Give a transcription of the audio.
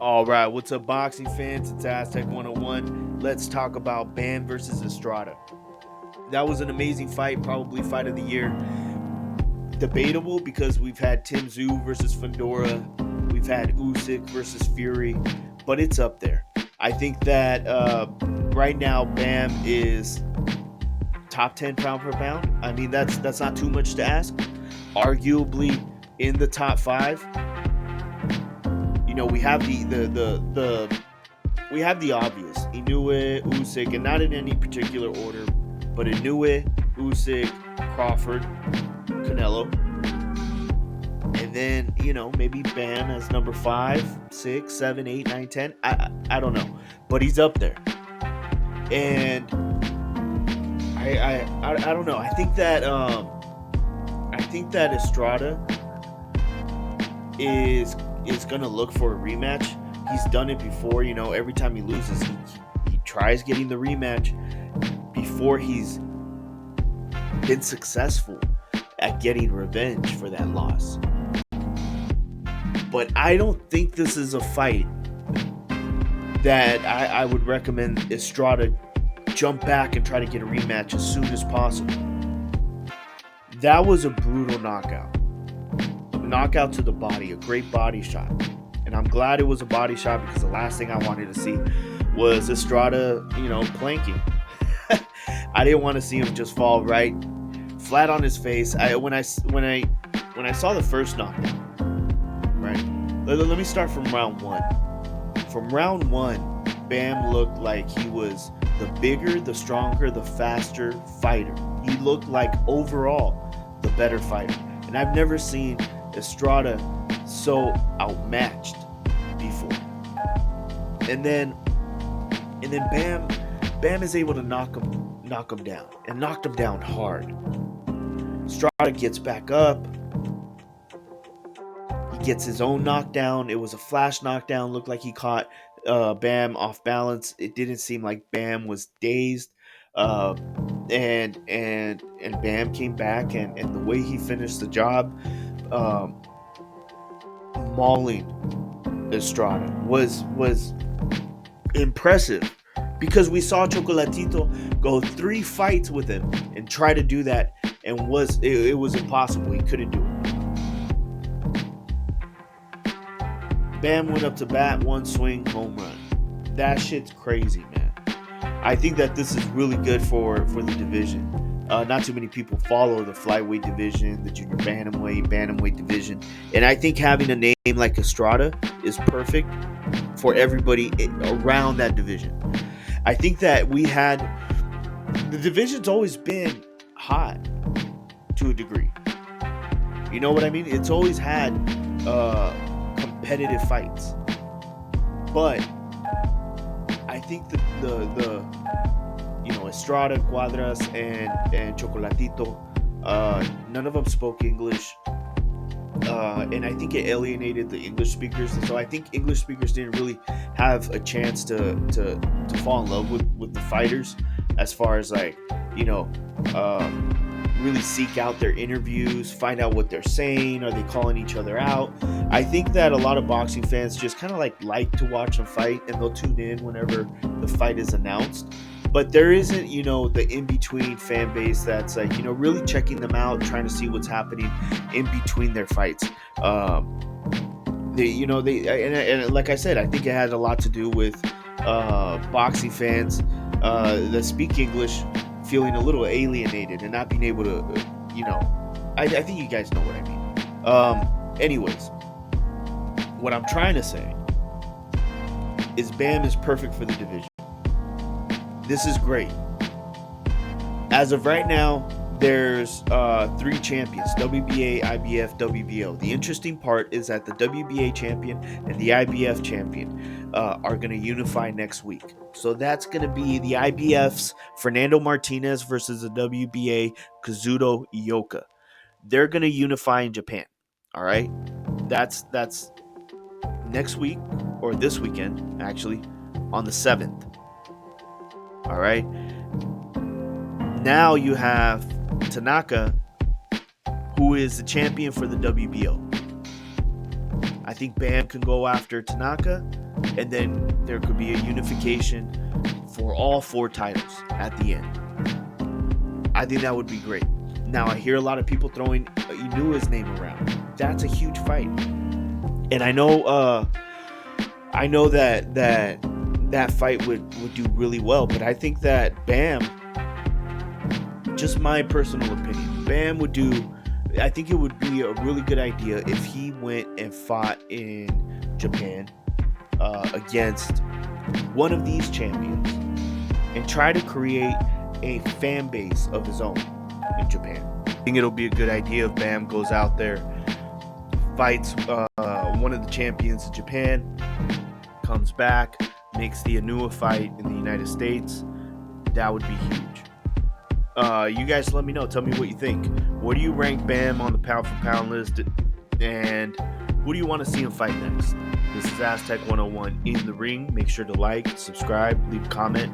All right, what's up, boxing fans? It's Aztec 101. Let's talk about Bam versus Estrada. That was an amazing fight, probably fight of the year. Debatable because we've had Tim Tszyu versus Fedora, we've had Usyk versus Fury, but it's up there. I think that right now Bam is top 10 pound per pound. I mean, that's not too much to ask. Arguably in the top five. You know, we have we have the obvious: Inoue, Usyk, and not in any particular order, but Inoue, Usyk, Crawford, Canelo, and then maybe Bam as number 5, 6, 7, 8, 9, 10. I don't know, but he's up there, and I don't know. I think that Estrada is gonna look for a rematch. He's done it before. Every time he loses, he tries getting the rematch before he's been successful at getting revenge for that loss. But I don't think this is a fight that I would recommend Estrada jump back and try to get a rematch as soon as possible. That was a brutal knockout. Knockout to the body, a great body shot. And I'm glad it was a body shot because the last thing I wanted to see was Estrada, planking. I didn't want to see him just fall right flat on his face. When I saw the first knockdown, right? Let me start from round 1. From round 1, Bam looked like he was the bigger, the stronger, the faster fighter. He looked like overall the better fighter. And I've never seen Estrada so outmatched before. And then Bam is able to knock him down, and knocked him down hard. Estrada gets back up. He gets his own knockdown. It was a flash knockdown. Looked like he caught Bam off balance. It didn't seem like Bam was dazed. And Bam came back, and the way he finished the job, mauling Estrada was impressive, because we saw Chocolatito go 3 fights with him and try to do that, and it was impossible. He couldn't do it. Bam went up to bat, 1 swing, home run. That shit's crazy, man. I think that this is really good for the division. Not too many people follow the flyweight division, the junior bantamweight division, and I think having a name like Estrada is perfect for everybody around that division. I think that the division's always been hot to a degree. You know what I mean? It's always had competitive fights, but I think the Estrada, Cuadras, and Chocolatito, none of them spoke English, and I think it alienated the English speakers. So I think English speakers didn't really have a chance to fall in love with the fighters, as far as really seek out their interviews, find out what they're saying. Are they calling each other out? I think that a lot of boxing fans just kind of like to watch a fight, and they'll tune in whenever the fight is announced. But there isn't, the in-between fan base that's really checking them out, trying to see what's happening in between their fights. And like I said, I think it had a lot to do with boxing fans that speak English feeling a little alienated and not being able to, I think you guys know what I mean. Anyways, what I'm trying to say is Bam is perfect for the division. This is great. As of right now, there's 3 champions: WBA, IBF, WBO. The interesting part is that the WBA champion and the IBF champion are going to unify next week. So that's going to be the IBF's Fernando Martinez versus the WBA Kazuto Ioka. They're going to unify in Japan. All right? That's next week, or this weekend, actually, on the 7th. All right? Now you have Tanaka, who is the champion for the WBO. I think Bam can go after Tanaka. and then there could be a unification for all 4 titles at the end. I think that would be great. Now, I hear a lot of people throwing Inua's name around. That's a huge fight, and I know that fight would do really well. But I think that Bam, just my personal opinion, Bam would do. I think it would be a really good idea if he went and fought in Japan against one of these champions and try to create a fan base of his own in Japan. I think it'll be a good idea if Bam goes out there, fights one of the champions of Japan, comes back, makes the Anua fight in the United States. That would be huge. You guys let me know. Tell me what you think. Where do you rank Bam on the pound for pound list? And who do you want to see him fight next? This is Aztec 101 in the ring. Make sure to like, subscribe, leave a comment.